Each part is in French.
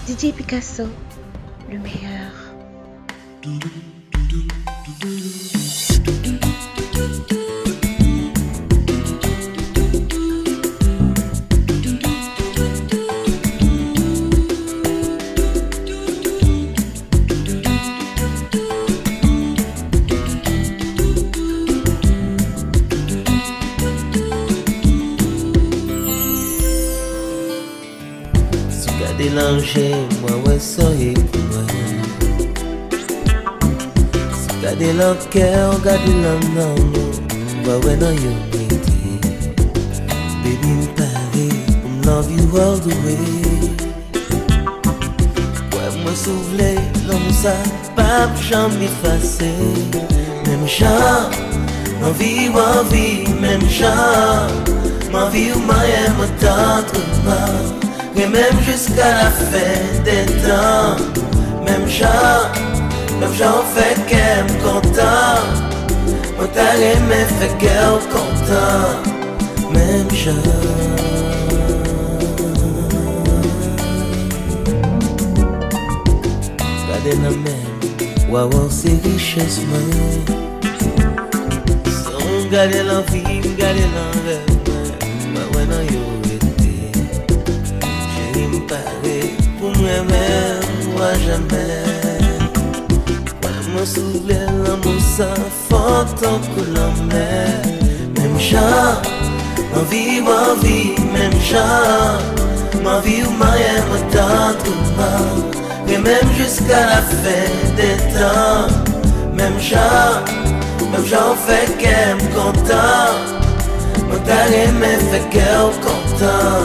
DJ Picasso, le meilleur. Délanger, moi ouais soyez pour moi. Gardez le cœur, gardez l'âme dans nous. Moi ouais non you need it. Baby me parler, love you all the way. Ouais moi souffler, l'amour ça pas jamais effacé. Même chant, ma vie, même chant, ma vie ou ma aime tant et même jusqu'à la fin des temps, même genre fait qu'elle me content. Moi t'as aimé fait qu'elle content. Même genre gardez la même, waouh c'est richesse moi. Sans garder l'envie, garder l'envers. Bah ouais non yo pour moi-même, moi jamais. Moi me souviens l'amour sans faute que la mer. Même genre, ma vie, même genre. Ma vie ou ma aime tant que mal. Et même jusqu'à la fin des temps. Même genre fait qu'elle me content. Moi t'as aimé fait qu'elle content.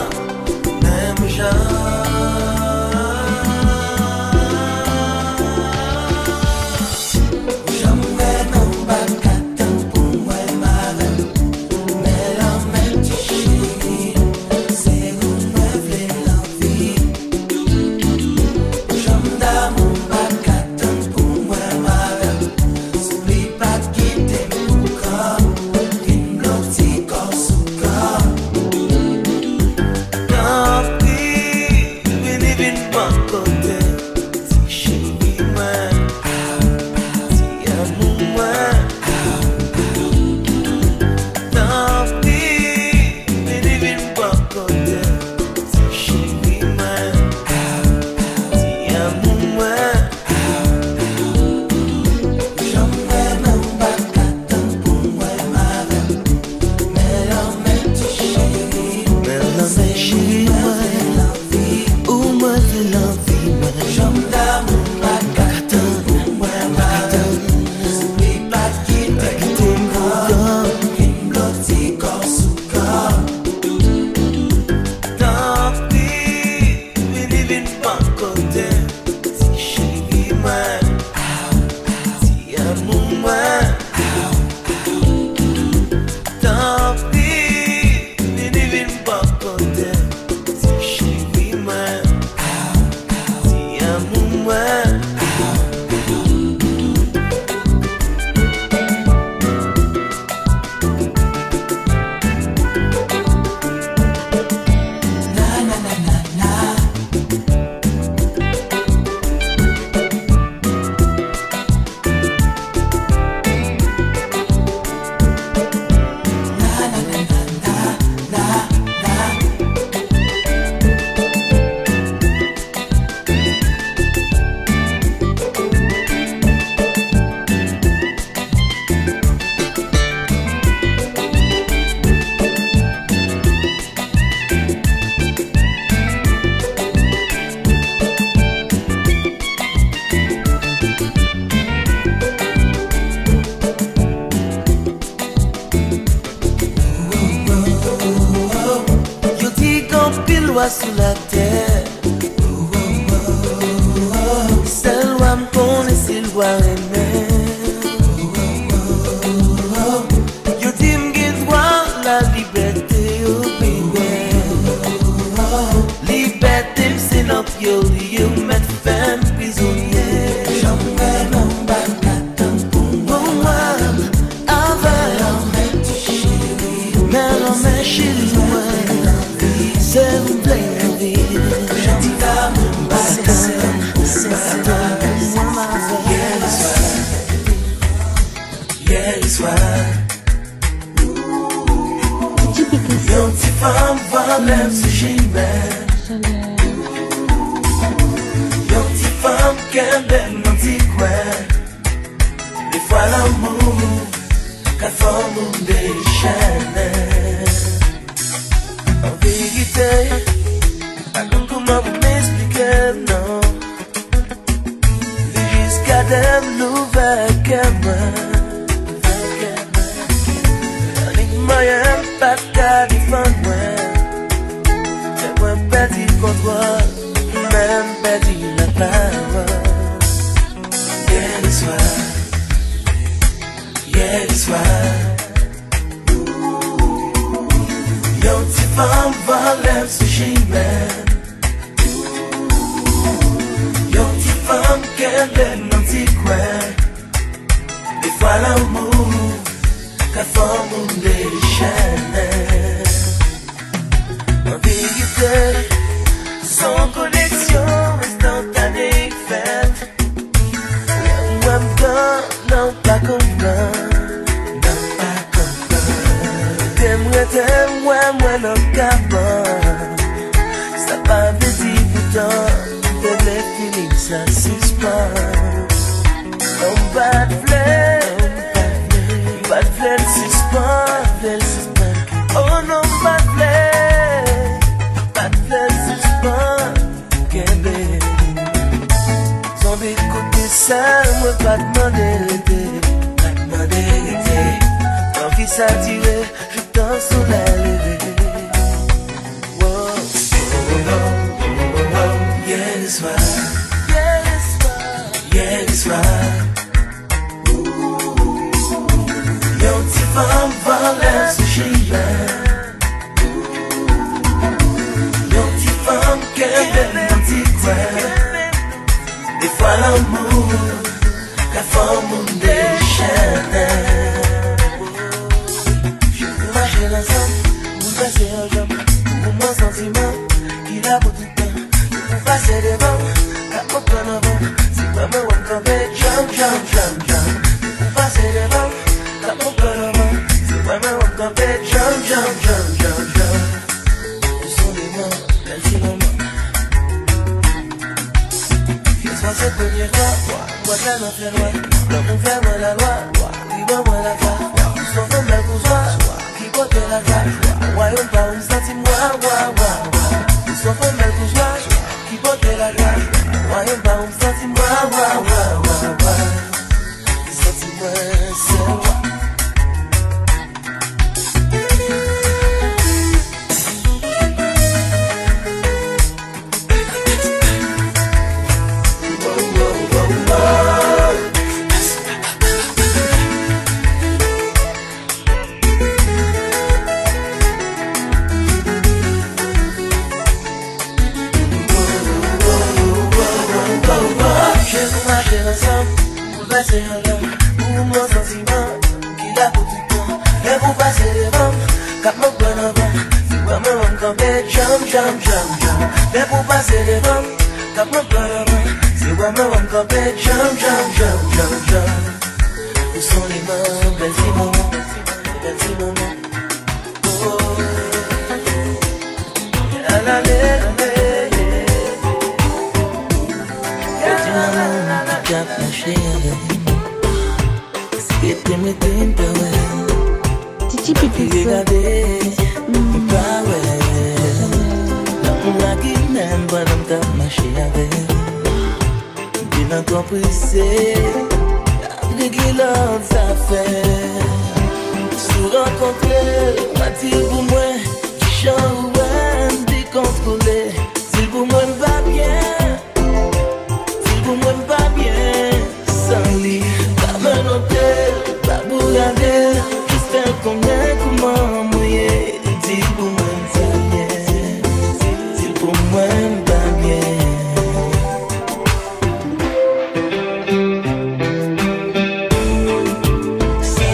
Même genre. Sur la terre, seul moi me connaît, c'est le voir aimer. Yo dis m'gain droit la liberté, oh baby. Liberté c'est notre yo, yo met femme prisonnier. Jamais non bagaton pour moi, avant mais non mais chérie moi, c'est vous plaît. J'attends mon bassin. volem sou chimè. Yon ti femme kembe nan ti kwen. Des fois l'amour qu'a forme déchaîné. En vérité, pas comment vous m'expliquer, non. Jusqu'à dem l'ouvert que moi. Avec moyen pas qu'à défendre moi. C'est moi petit contrôle, même petit la parole. Yeah, le soir. Yeah, le soir. Yon ti femme volem sou chimè. Yon ti femme kembe nan ti kwen. Des fois l'amour qu'a forme déchaîné. En vérité, son connexion instantanée faite. Moi m'donne, non pas comprendre. T'aimes-moi, moi non capable. Ça pas veut dire pourtant de les finis, ça suspend. On va te fleur, suspend. Oh non, pas de fleur, suspend. Kembe, sans d'écouter ça, moi pas demander l'été. Quand il s'attirait, je danse sous la levée. Yeah, le soir. Yeah, le soir. Yon ti femme volem sou chimè. Yon ti femme kembe nan ti kwen. Des fois l'amour qu'a forme déchaîné. Marcher ensemble, vous passer un jambe, pour mon sentiment, qu'il a pour tout le temps. Vous passer devant, qu'à aucun avant, si vraiment on camper, jump. Vous passer devant, qu'à aucun avant, si vraiment on camper, jump. Ce sont des mots, belles moments. Qu'ils soient cette première fois, moi ça n'en fait loin. L'homme on fait moi la loi, dis-moi la foi. Ils sont comme la coursoie. Côté la vache, royaume pas un sentiment, ils sont comme belle bourgeois, qui porte la vache, royaume pas un sentiment, sentiment, c'est moi. Passer un homme pour mon sentiment qu'il a pour tout le temps. Et vous passez devant, cap mon bon avant. Si vraiment on camper, jump. Et vous passez devant, cap mon bon avant. Si vraiment on camper, jump. Où sont les mains, belles moments. Oh, la. Cap marché avec c'était mes tempes Titi pipi regardez pas ouais la qui n'aime pas l'homme cap marché avec bien compris c'est avec qui l'homme ça fait sous rencontrer m'a dit pour moi qui chante décontrôlé si pour moi va bien. Pour moi pas bien, sans lit, pas me noter, pas vous regarder, juste faire connaître comment mouiller, dis pour moi ça bien, dis pour moi pas bien. Ça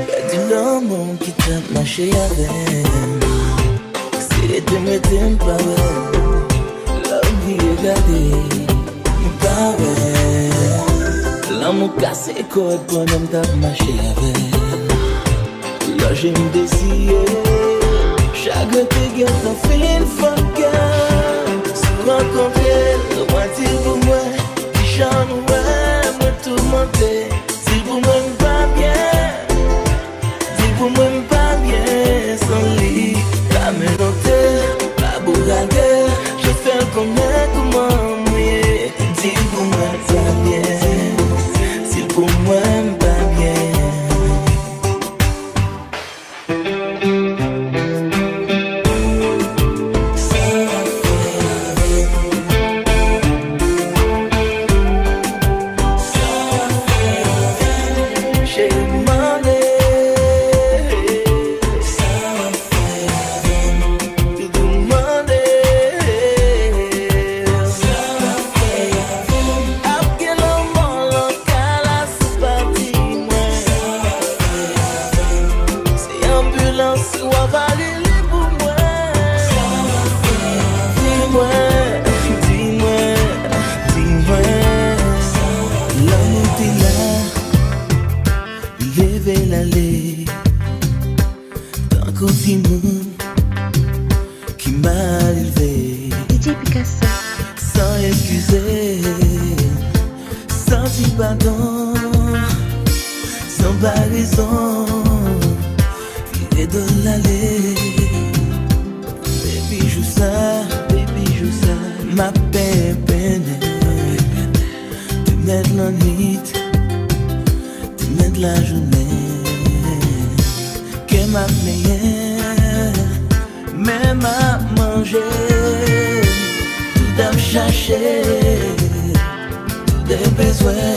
fait du l'homme qui t'a marché avec. C'était mes tempes, l'homme qui regardait, pas ouais. L'amour cassé, quoi, bonhomme t'a marché avec. Là, j'ai me désiré. Chacun te guette, t'en fais une fois qu'elle se rencontrer. Le moi dit pour moi, qui chante, ouais, moi tout monté. Dis pour moi, pas bien. Dis pour moi, pas bien. Sans lit, la mélodie, la bourrade. Je fais comme un comment mouiller. Dis pour moi, pas bien. Si pour moi, pas bien. Qui m'a élevé, sans excuser, sans dire pardon, sans raison, il est de l'aller. Baby, joue ça, ma peine, tu m'aides la nuit, tu m'aides la journée, que m'a meilleure. Même à manger, tout à me chercher, tout des besoins,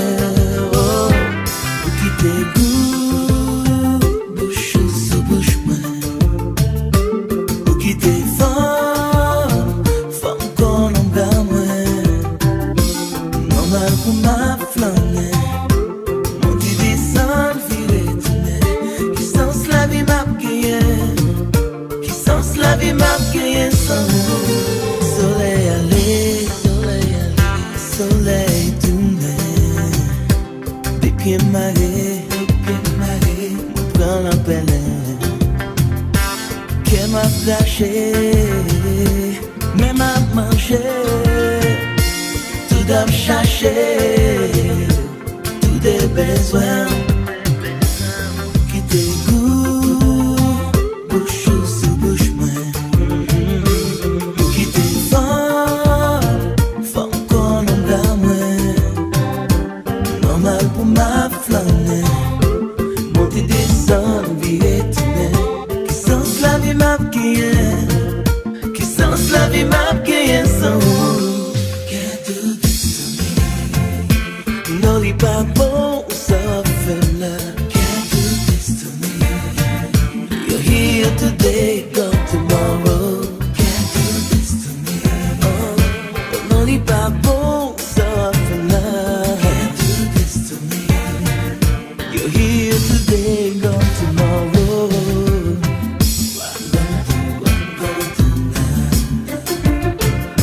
oh, pour quitter goût, bouche sous bouche, pour quitter femme qu'on en bas, normal pour ma flamme, mon petit descend, viré, qui sens la vie m'a guillé. La vie m'a crié sans soleil aller, soleil tourné, des pieds marés, prends la pelle, qui m'a flashé, même à manger, tout à me chercher, tout des besoins, qui t'égout, bouche sous bouche. Pour ma flamme, monter descendre, vie éternelle. Qui sens la vie m'a guillé, qui sens la vie m'a guillé sans vous. Can't do this to me. No, li pas bon, ça fait là. Can't do this to me. You're here today, gone tomorrow. Can't do this to me. Oh, no, li pas bon, ça fait là. You're here today, gone tomorrow.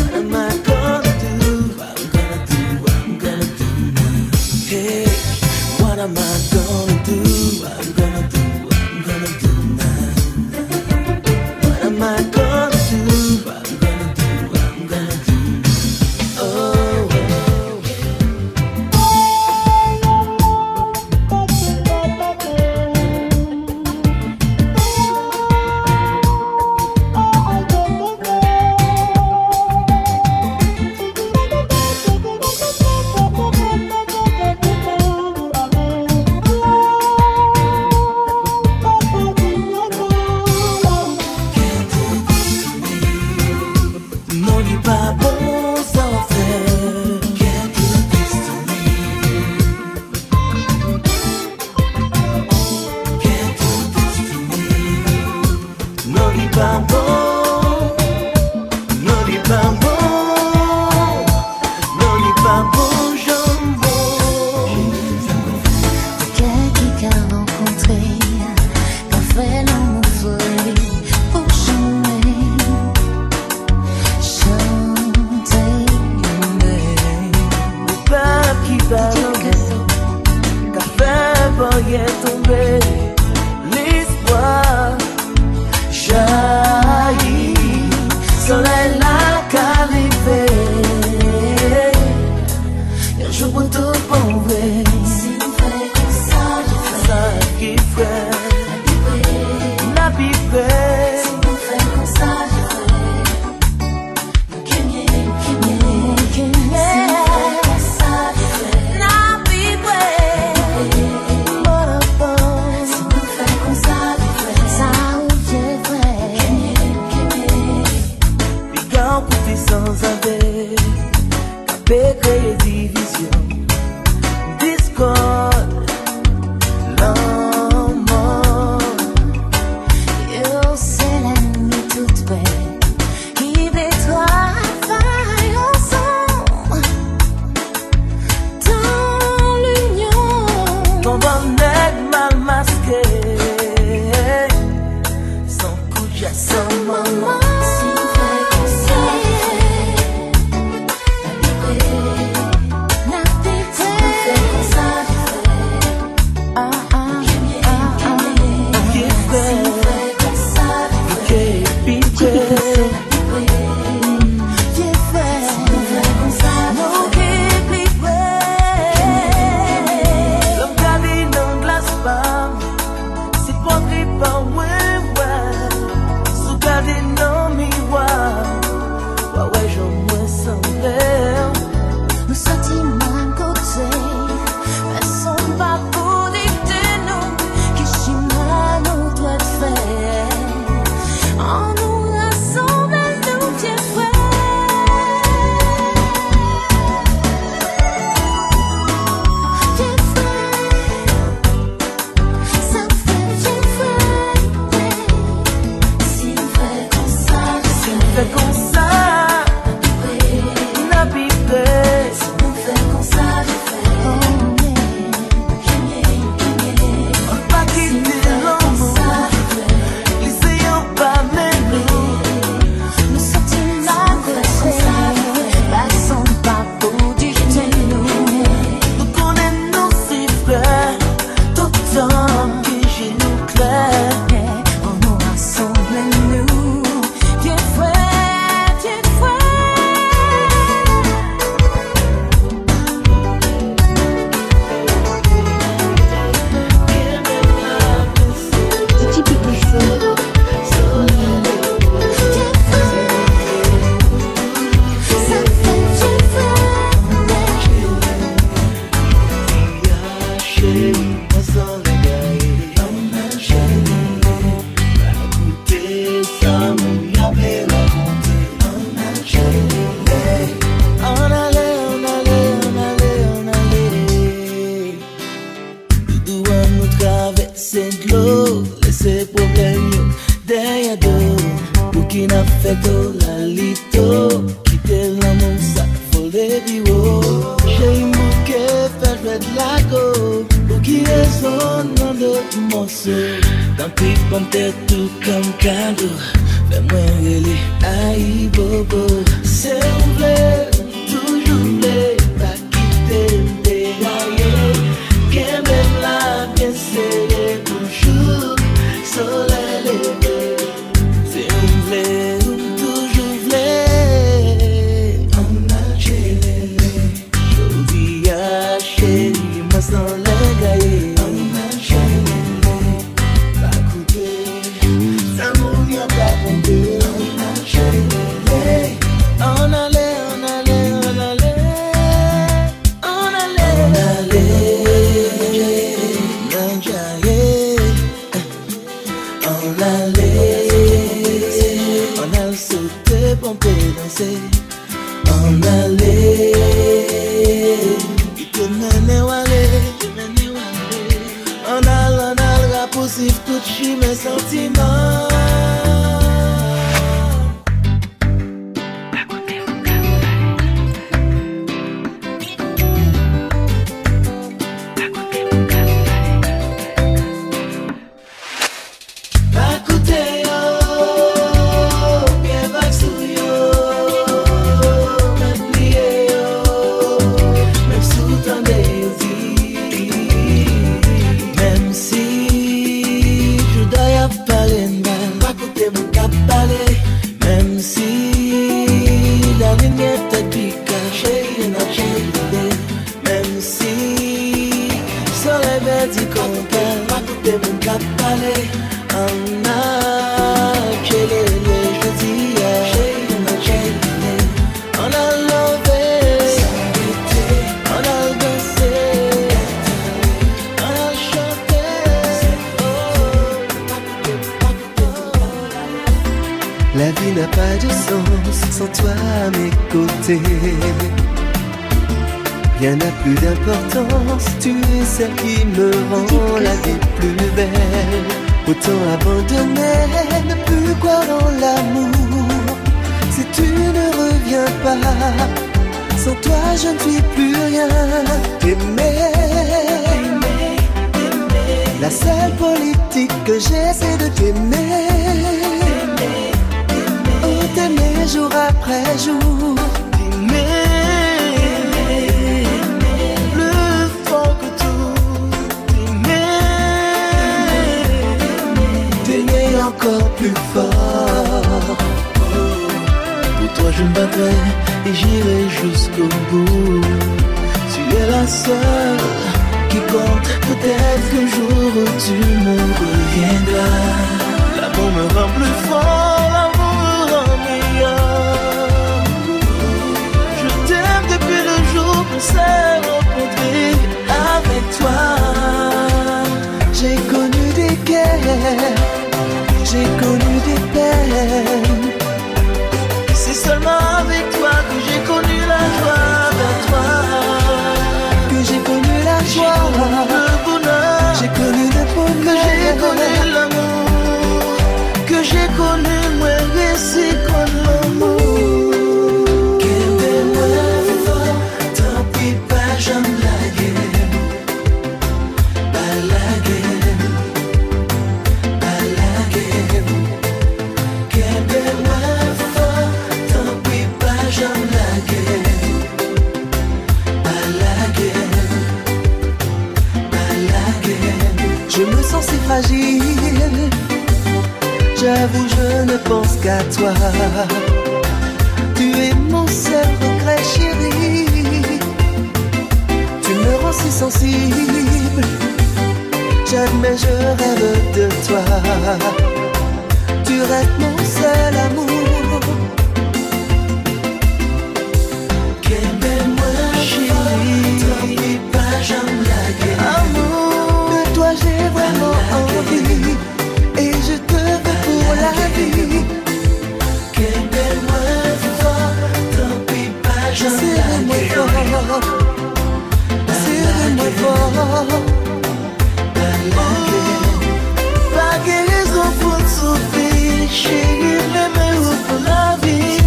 What am I gonna do? What am I gonna do now? Hey, what am I gonna do? What I'm gonna do now? What am I gonna do? What I'm gonna do now? Oh. Di konten, pa koute moun kap pale. An La vie n'a pas de sens sans toi à mes côtés. Rien n'a plus d'importance, tu es celle qui me rend la vie plus belle. Autant abandonner, ne plus croire en l'amour. Si tu ne reviens pas, sans toi je ne suis plus rien. T'aimer, la seule politique que j'ai c'est de t'aimer. Oh t'aimer jour après jour. Encore plus fort. Pour toi je me battrai et j'irai jusqu'au bout. Tu es la seule qui compte. Peut-être qu'un jour tu me reviendras. L'amour me rend plus fort, l'amour me rend meilleur. Je t'aime depuis le jour qu'on s'est rencontrés. Avec toi j'ai connu des guerres, j'ai connu des peines. C'est seulement avec toi que j'ai connu la joie de toi. Que j'ai connu la joie, le bonheur. J'ai connu le bonheur. Que j'ai connu l'amour. Que j'ai connu moi ici comme l'amour. Quel bel fort, tant pis pas jamais la guerre. Pas la guerre. Je me sens si fragile, j'avoue je ne pense qu'à toi. Tu es mon seul regret chéri. Tu me rends si sensible, j'admets je rêve de toi. Tu restes mon seul amour. Quel bel moi chéri, t'en pis pas jamais la guerre. Amour, de toi j'ai vraiment envie, et je te veux pour la vie. Quel bel moi fort, t'en pis pas jamais la guerre. Serre-moi fort, pas guérison pour souffrir, chérie, l'aimez-vous pour la vie.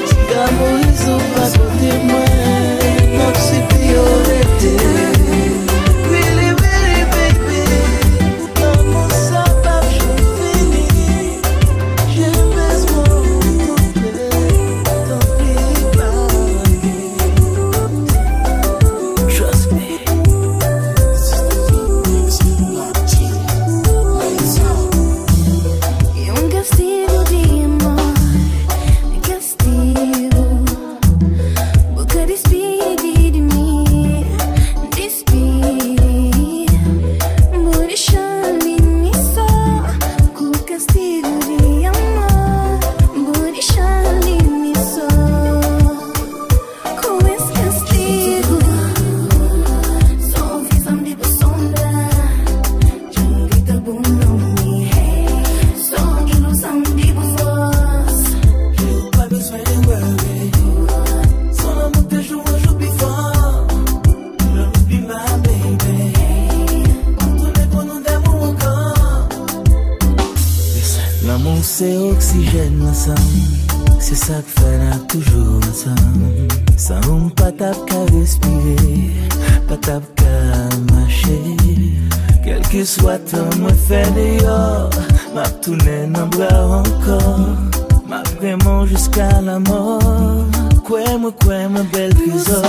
Si d'amour ils sont pas côté moi, non c'est priorité. Really, really, baby, dans mon sapin je finis. J'ai besoin de t'oublier, t'en prie pas. Trust me. C'est oxygène ensemble, c'est ça que fait là toujours ensemble. Sans pas tap qu'à respirer, pas tap qu'à marcher. Quel que soit temps moi fait dehors, m'a tourné dans bras encore. M'a vraiment jusqu'à la mort. Quoi moi belle trésor.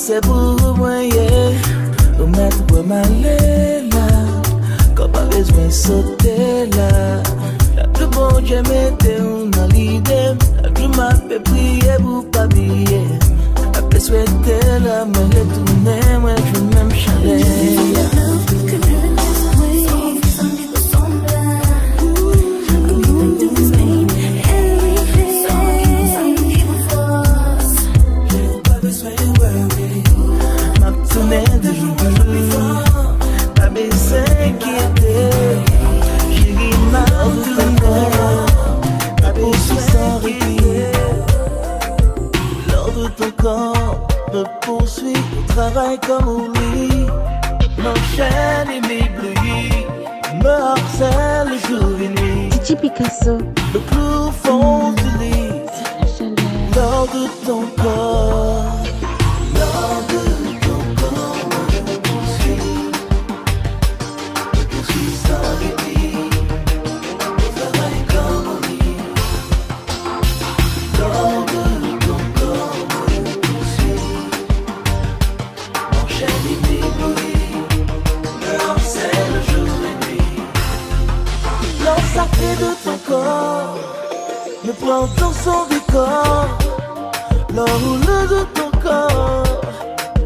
c'est pour moi, yeah. Au maître pour m'aller là, quand pas besoin de sauter là. La plus bonne, je m'étais dans l'idée. La plus m'a fait prier pour pas briller. La plus souhaiter là, me retourner, moi je m'aime chalet. Me poursuit, travaille comme oubli, m'enchaîne et m'éblouit, me harcèle jour et nuit. DJ Picasso, le plus fond du lit, l'or de ton corps, l'or de ton corps me poursuit sans répit, me travaille comme oubli, l'or de sacré de ton corps me prend dans son décor, l'enroule de ton corps,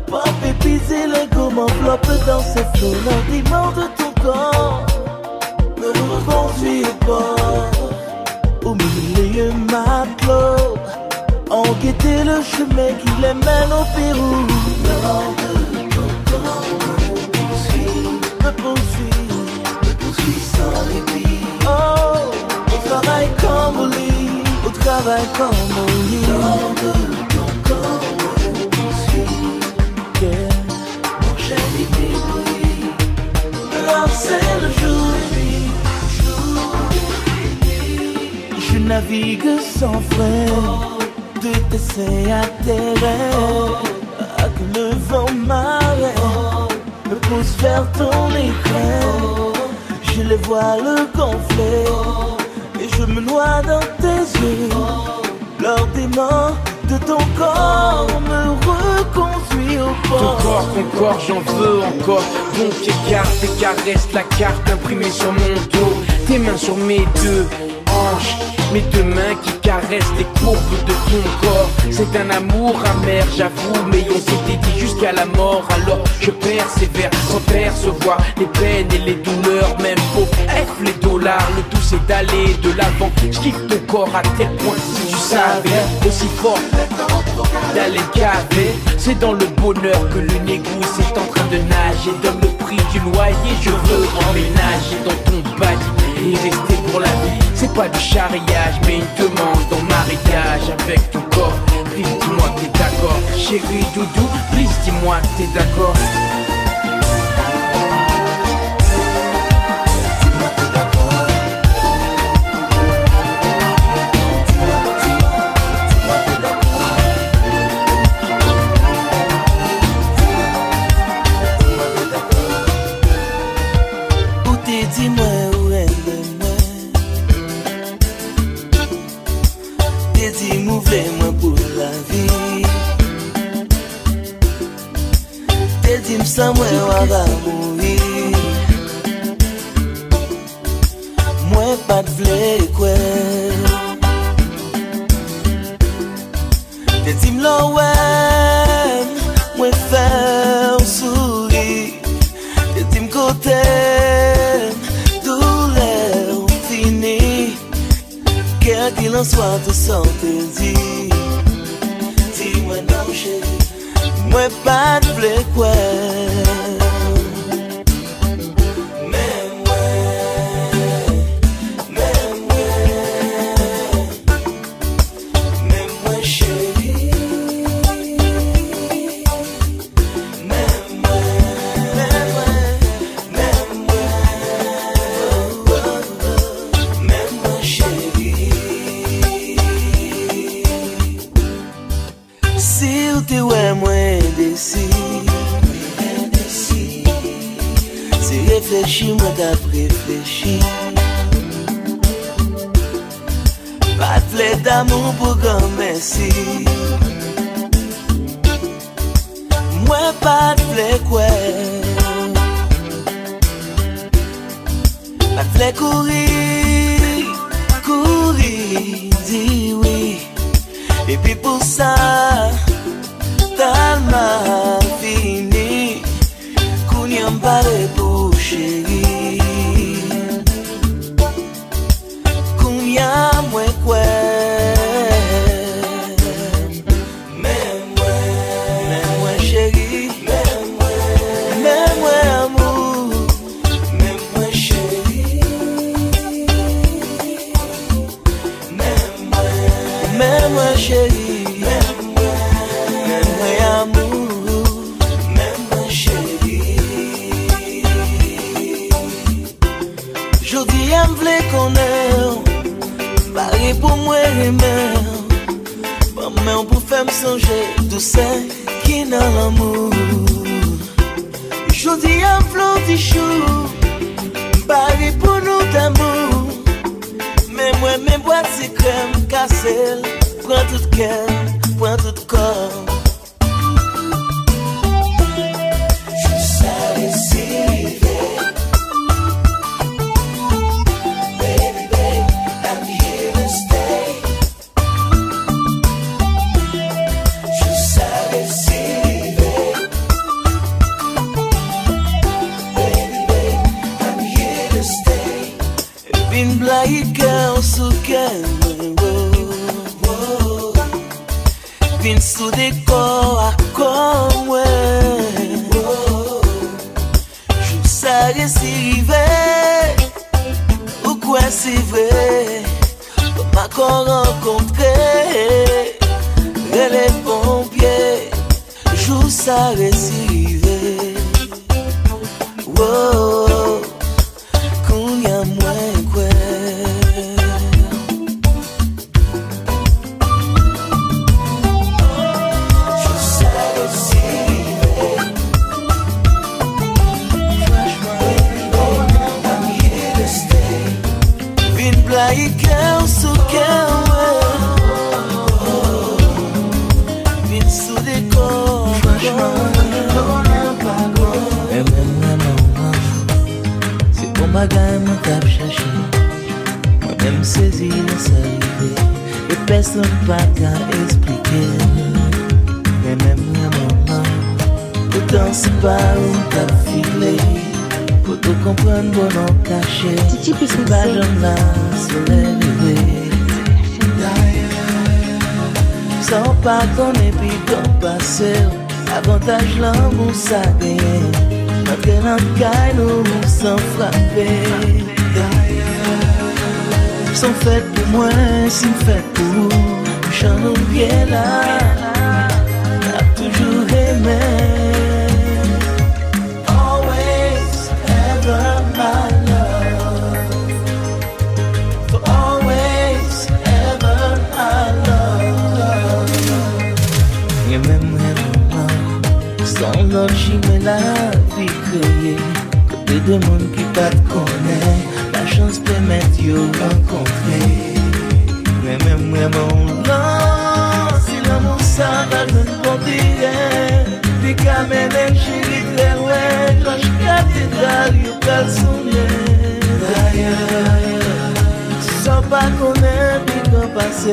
pas pépiser les gommes enveloppe dans ses flots, l'endiment de ton corps me reconduit au port, au milieu matelot, en guettait le chemin qui les mène au Pérou, l'or de ton corps me poursuit sans répit. Oh, au travail comme au lit, au travail comme au lit. L'or de ton corps me poursuit, yeah. Mon chéri m'éblouit, l'or c'est le jour et nuit. Je navigue sans frein, de tes à tes rêves, que le vent m'arrête, me pousse vers ton écran. Je les vois le gonfler et je me noie dans tes yeux. L'ordiment de ton corps me reconduit au port. Ton corps, j'en veux encore. Donc écarte tes caresses, la carte imprimée sur mon dos. Tes mains sur mes deux hanches, mes deux mains qui caressent les courbes de ton corps. C'est un amour amer, j'avoue, mais on s'était dit jusqu'à la mort. Alors je persévère sans percevoir les peines et les douleurs. Même pour F les dollars, le tout c'est d'aller de l'avant. Je kiffe ton corps à tel point, si tu savais, aussi fort d'aller caver. C'est dans le bonheur que le négoce est en train de nager. Donne le prix du loyer, je veux emménager dans ton body et rester pour la vie. C'est pas du charriage, mais une demande en mariage avec ton corps. Please dis-moi que t'es d'accord, chérie doudou. Please dis-moi que t'es d'accord. Dis-moi où est le moi. Dis-moi moi pour la vie. Dis-moi ça moi on va mourir. Moi pas de vle quoi. Dis-moi ouais, moi faire sourire. Dis-moi côté. Qu'il en soit de santé, dis-moi non chérie, moi pas de blé quoi. Réfléchis-moi d'après réfléchir. Pas de plaie d'amour pour grand merci. moi pas de flé quoi. Pas de flé courir, courir, dis oui. Et puis pour ça, t'as mal fini. Qu'on y a parlé pour chérie. Qu'on y a moins quoi. Pour moi aimer, mais on peut faire me songer tout ça qui n'a l'amour. Je dis un flot de chou, Paris pour nous d'amour. Mais moi mes boîtes c'est crème cassée, prends tout cœur, prends tout corps. Je sais ici. Vin sous décor à comme je sais si rivé ou quoi c'est vrai. Comme encore rencontré les pompiers, je sais si rivé. Qu'on y a moins quoi. Moi-même saisi laisse arriver et personne pas qu'à expliquer. Mais même maman, pourtant c'est pas où t'as filé. Pour tout comprendre, bon en caché. C'est pas j'en là, soleil levé. Sans pas qu'on est puis qu'on passe. Avantage l'amour ça gagne. Après notre caille nous sans frapper. Sont faites pour moi, si me faites pour vous. J'en oublie là, t'as toujours aimé. Always, ever my love. For always, ever my love. Et même sans l'autre, j'y mets la vie créée. Côté de monde qui pas te connaît. La chance permet de rencontrer. Mais même vraiment non, si l'amour ça va me dire. Puis qu'à mener chérie très loin, cloche cathédrale, y'a pas le sonner. D'ailleurs, sans pas connaître, puis qu'on passe.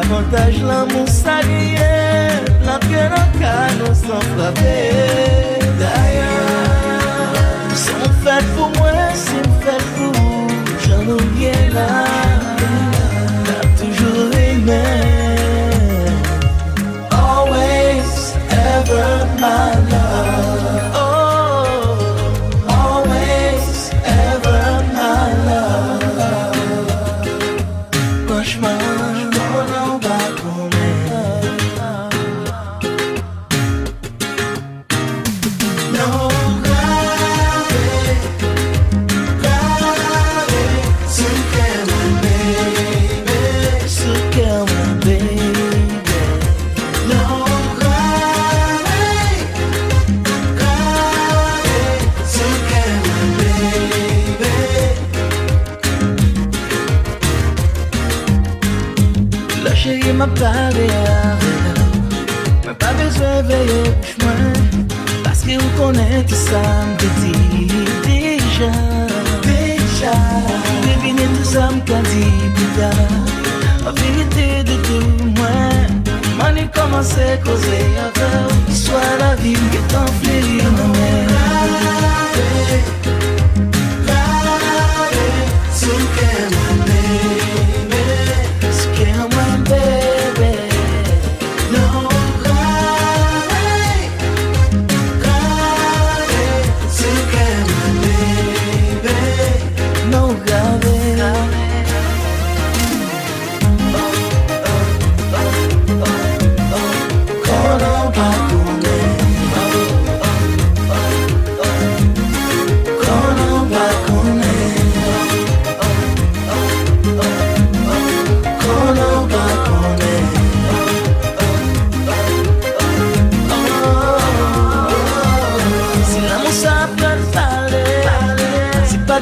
Avantage l'amour ça gagne. L'entrée dans le canot sans frapper. D'ailleurs, sont faites pour moi, si me fait pour vous, j'en oublie là, t'as toujours aimé. Always, ever my love. Oh, always, ever my love. Franchement, on en va m'a parlé à pas besoin de veiller bouche moi. Parce que vous connaissez tout ça, me dit déjà. Devinez tout ça, me dit déjà. La vérité de tout moi. Mani commence à causer avec soit la vie qui est enflée dans mes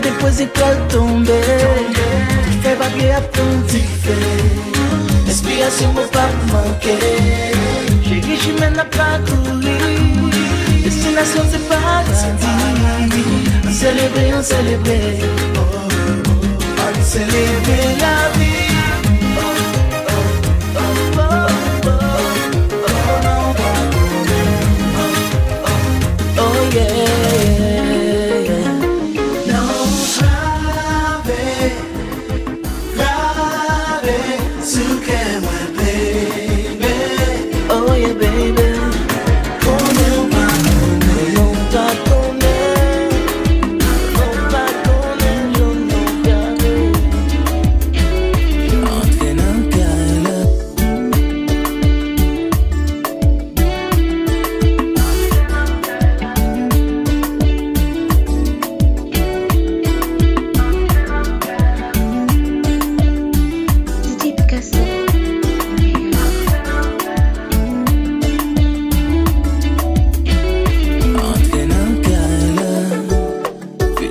depois qu'elle tombe, je fais baguer à ton fait. L'inspiration m'a pas manqué. J'ai dit je mène à pas courir. Destination c'est parti. On célébrer, on célébrer. On célébrer la vie. Oh yeah.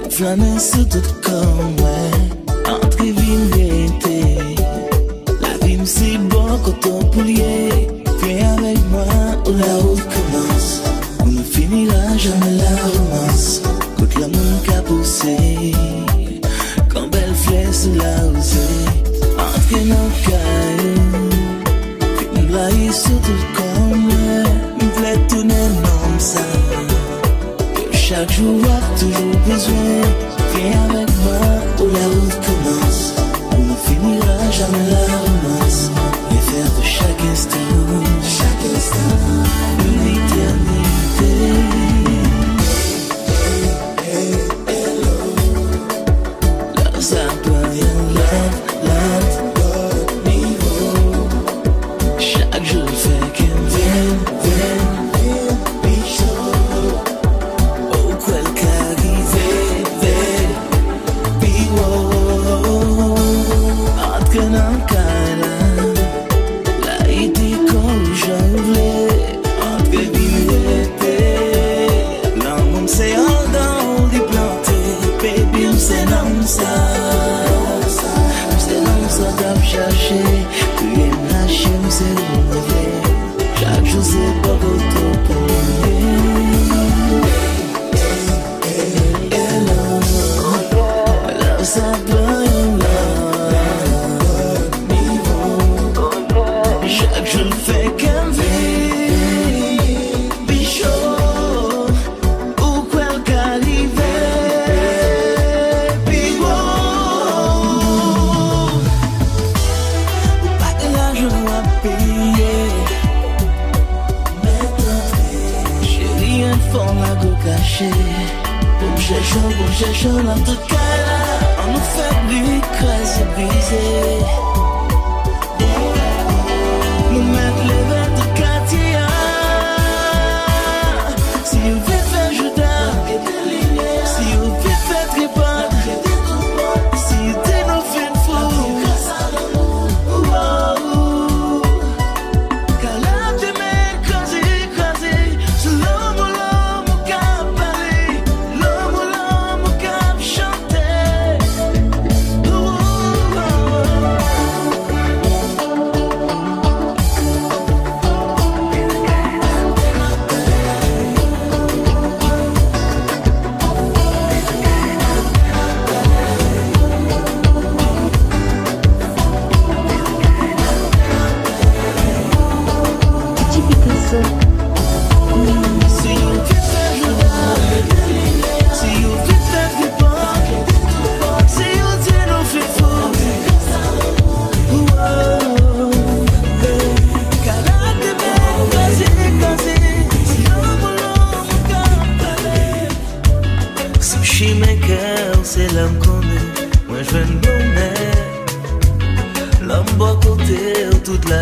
Flamme sous tout comme ouais, entre vignettes. La vie c'est bon quand on poulier. Viens avec moi où la route commence. On ne finira jamais la romance. Quand l'amour qu'a poussé, quand belle fleur sous la rosée. Entre nos cailloux, puis me blague sous tout comme ouais. Me plaît tourner comme ça. Chaque jour a toujours besoin. Viens avec moi où la route commence. On ne finira jamais la romance. Et faire de chaque instant une éternité. Love ça love niveau. Chaque jour fait qu'elle vienne. Chaque jour c'est pas votre chaque jour fait qu'un bichot ou quel qu'arrive bigot ou pas que l'argent à payer. Chérie, un fond à go caché. Bon cherchons en tout cas là. On nous fait bruit, crase brisé. Nous mettre les verres de quartier. Si vous voulez faire Judas, si vous voulez faire trépant, si vous voulez nous faire fou. Car là, tu m'es crasé, c'est l'homme qui a parlé, l'homme qui a chanté.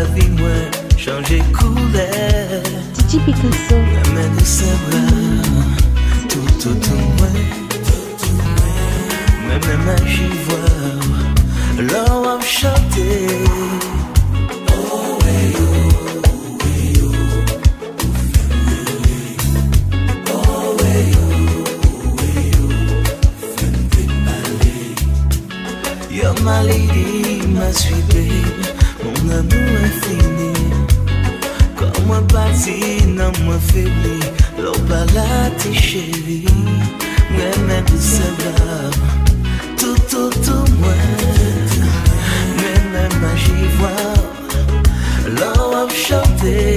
la vie, moi, changer couleur. Titi Picasso. La main de ses bras, tout autour de moi. Moi-même, j'y vois, l'or va chanter. You're my lady, ma sweet babe, mon amour infini. Comme un parti, non moi faibli, l'eau pas la tes chérie. Moi-même tout semblable, tout autour moi. Moi-même j'y vois, l'eau va chanter.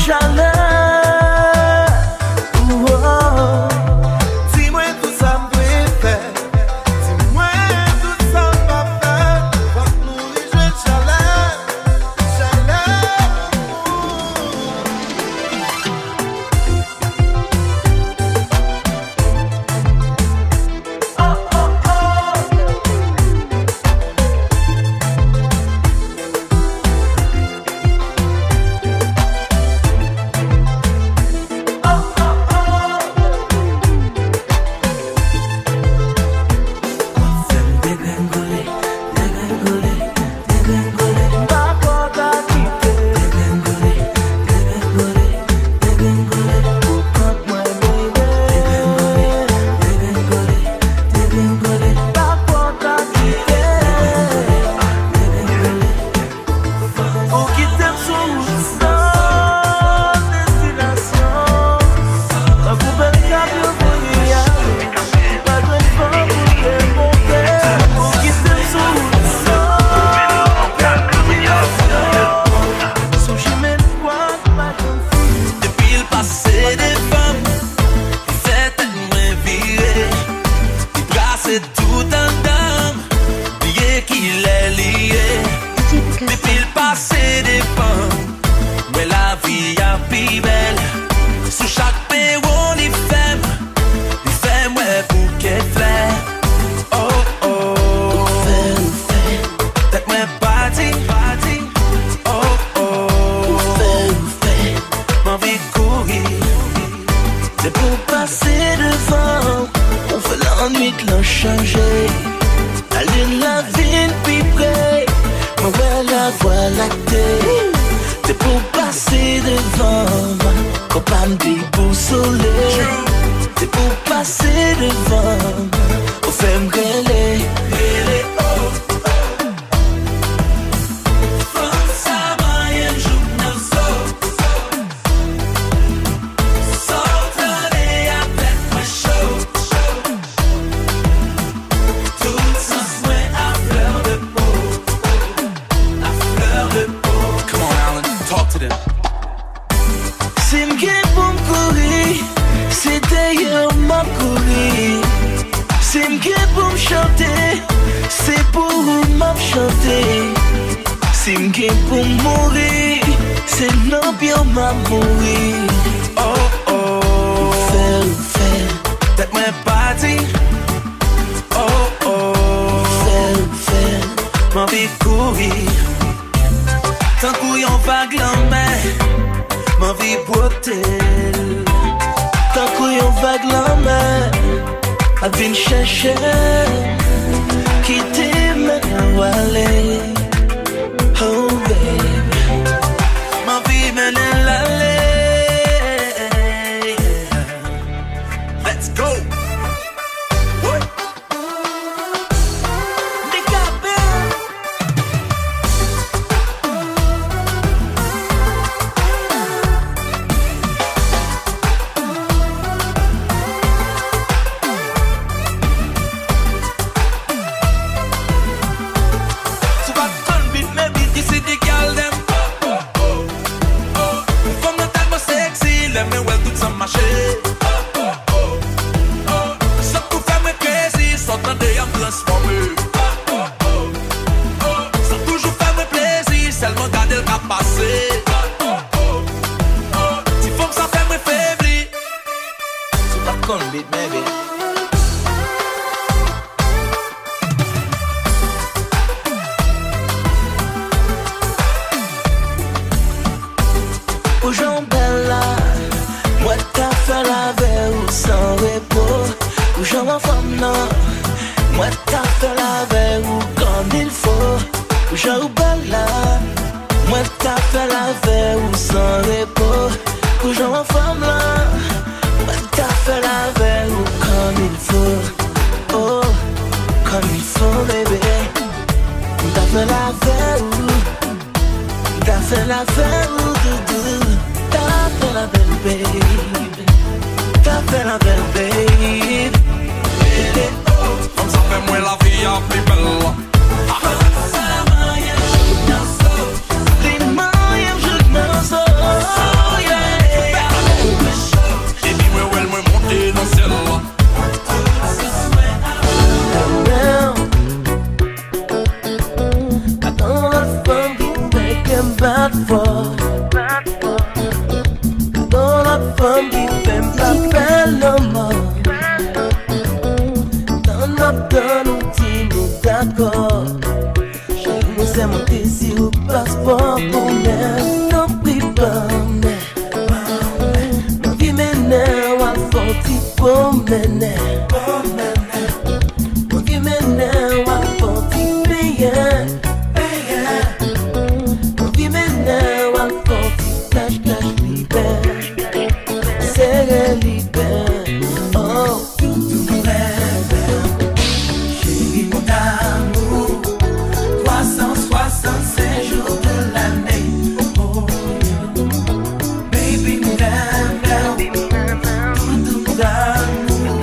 chaleur. Dis-moi tout ça me faire. Dis-moi tout ça m'a fait. Faut que nous y jouer chaleur. Oh yeah. fort. Dans la femme qui fait m'appelle le mort. Dans notre outil, nous d'accord. Chez nous, c'est mon désir au passeport pour m'aimer. Non, prie pas, mais ma vie m'énerve, à forti pour m'énerve. Ma vie m'énerve, à forti payer. Ma vie m'énerve, à forti cache libère. C'est libère. Oh, tout rêve. Chérie, mon amour, 365 jours de l'année. Oh, baby, mon amour, tout d'amour,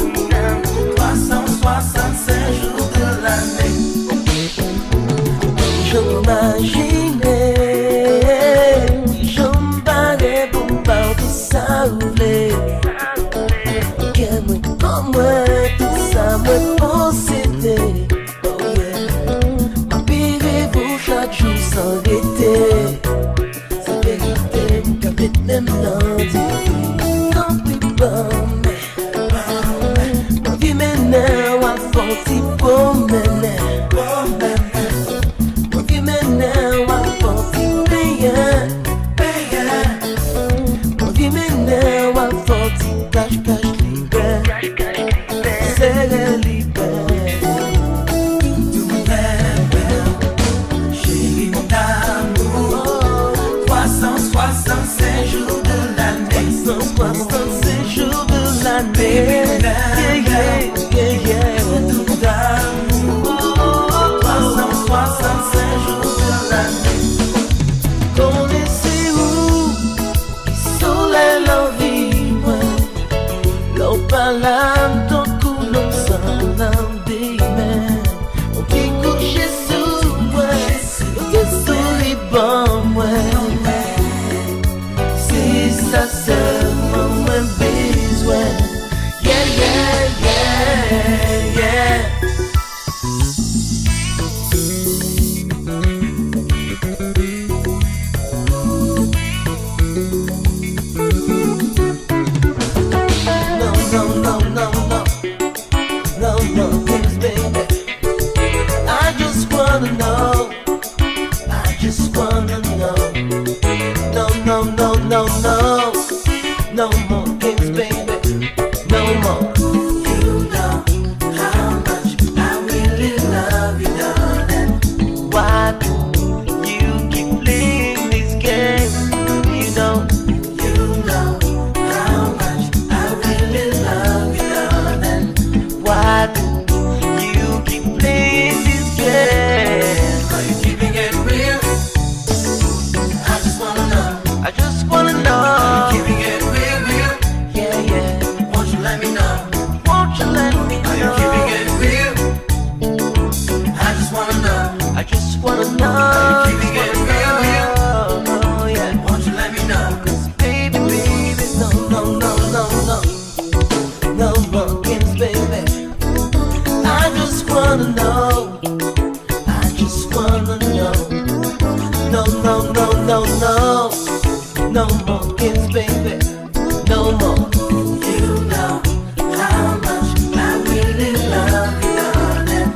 365 jours de l'année. Je m'imaginais, je me barrais pour pas tout ça ouvrir. Qu'aime comme moi, tout ça me possédait. Oh yeah, ma pire vous chaque jour sans arrêter. C'est vérité, mon capit même lundi. Non plus pas, mais ma vie m'énerve, à forti pour m'énerve. Ma vie m'énerve, à forti payer. Ma vie m'énerve, à forti cache libère. C'est libère. Tout rêve, chérie, mon amour, 365 jours de l'année. 365 jours de l'année. Tout d'amour, 365 jours de l'année. Connaissez-vous qui soleil la vie, l'eau palame, ton cou, l'eau sans l'endemain. On qui couche sous moi, qui sourit bon moi. Si ça seulement moins besoin. Yeah, yeah, yeah, yeah. No, things, baby. I just wanna know. I just wanna know. No. No more games, baby. No more. You know how much I really love you, darling. Why do you keep playing these games? You know how much I really love you, darling. Why do you keep playing these games? Are you keeping it real? I just wanna know. I just wanna know. Are you keeping it real? Yeah. Won't you let me know? Won't you let me know? Are you keeping it real? I just wanna know. I just wanna know. Are you keeping it real? Oh, yeah. Won't you let me know? 'Cause baby, no. No more games, baby. I just wanna know. I just wanna know. No. No more games, baby. No more. You know how much I really love you, darling.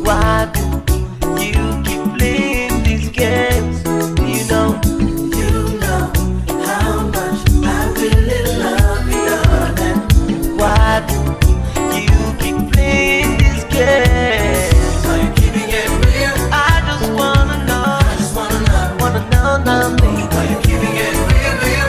Why do you keep playing these games? You know how much I really love you, darling. Why do you keep playing these games? Are you keeping it real? I just wanna know. Wanna know, baby. Are you keeping it real?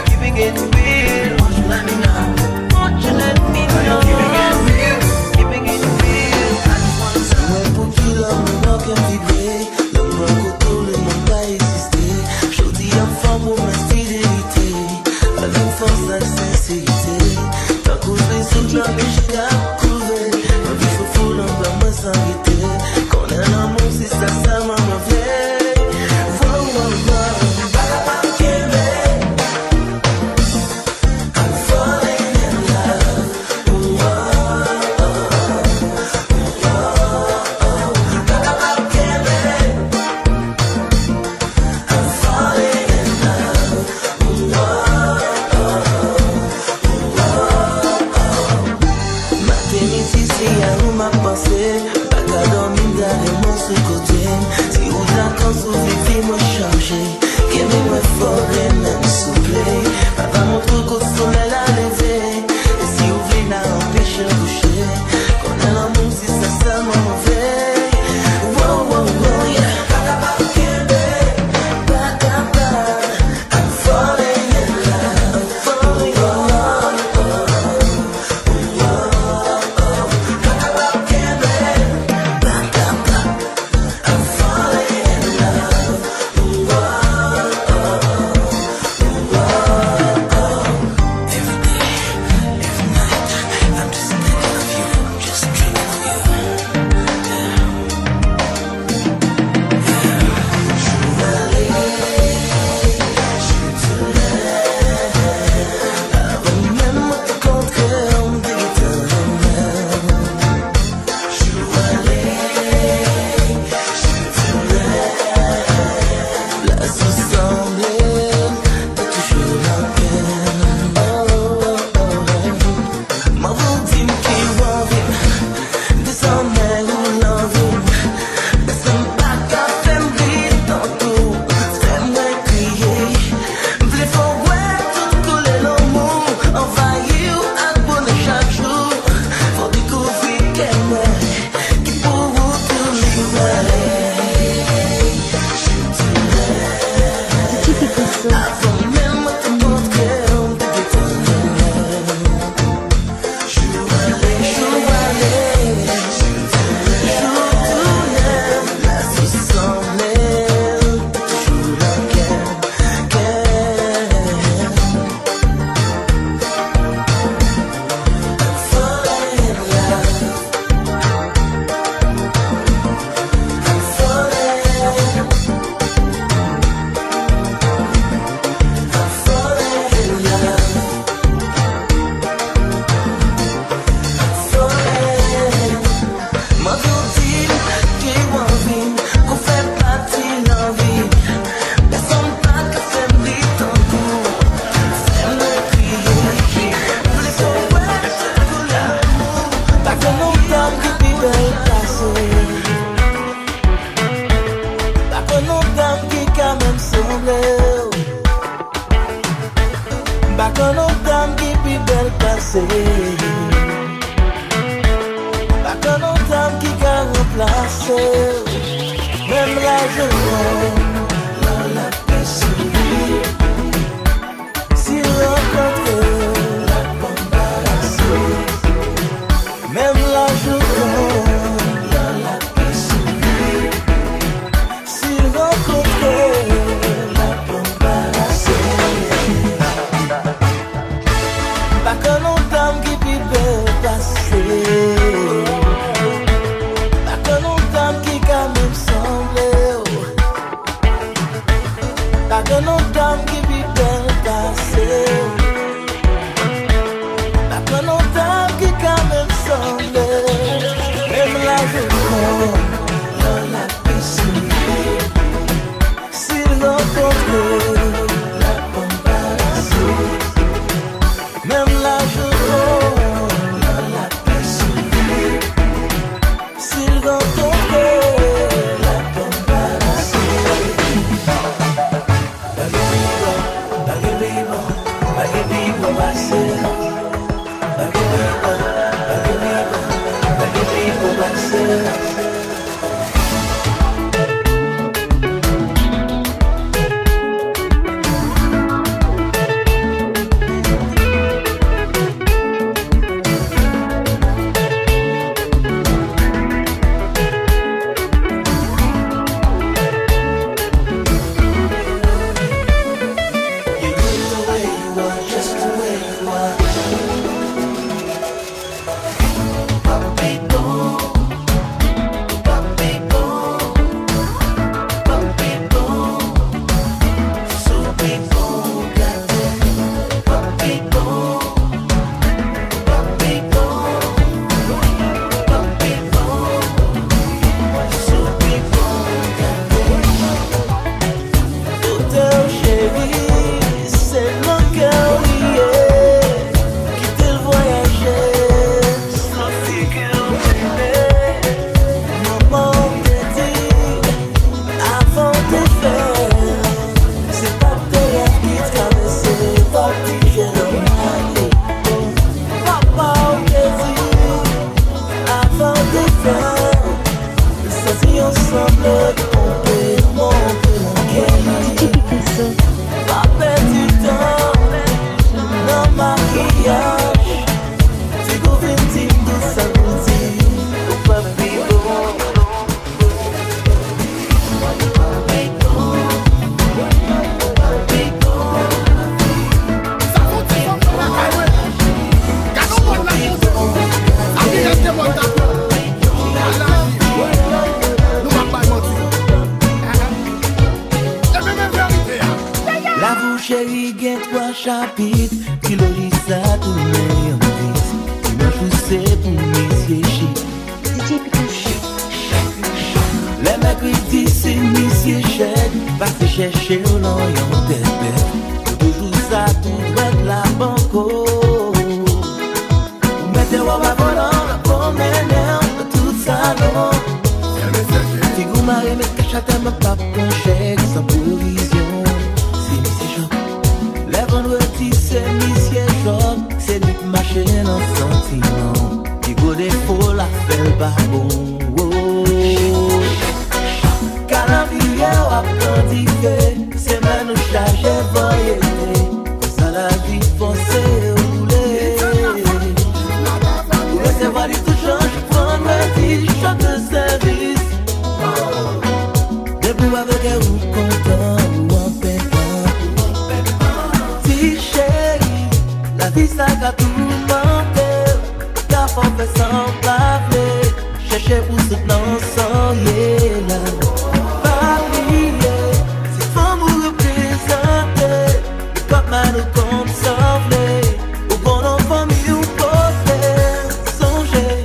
Pas qu'on entame qui puis belle passé. Pas qu'on entame qui qu'a remplacé. Même la journée, la paix sourit. S'il rencontre la embarrassée. Même la journée, la paix sourit. S'il rencontre la embarrassée. Pas qu'on entame qui puis belle passé. Pas qu'on entame qui quand même semblé. Pas qu'on entame qui puis belle passé. Pas qu'on entame qui quand même semblé. Même la journée, la paix sourit. S'il rencontre la embarrassée. Même la journée, la paix sourit. S'il rencontre la embarrassée. Bagay-bibo, bagay-bibo, myself. Bagay-bibo, bagay-bibo, bagay-bibo, myself. Chapitre, qui le lit ça tout le monde qui me poussé pour monsieur chic. Les mecs disent c'est monsieur chèque, parce que chercher au nom yon tête. Toujours ça tout doit être la banco. Vous mettez au volant, la pomme et tout ça non. Si vous m'arrivez, mais cachate ma pape ton chèque sans provision. C'est monsieur choc. Les vendredis c'est monsieur choc. C'est lui qui marche dans le sentiment. Qui go défaut la fait le barbon. Calendrier ou apprenti, c'est même nous charger voyez. Ça la vie foncée rouler. Pour recevoir du tout change, vendredi, choc de service. Depuis avec un ou content ou en pépin. Si chérie, la vie ça a tout manqué. T'as fait sans parler. Chercher pour se lancer là. Pas oublier, si faut vous représenter. Le peuple m'a nous compte s'enfler. Au bon enfant, mieux ou pas faire songer.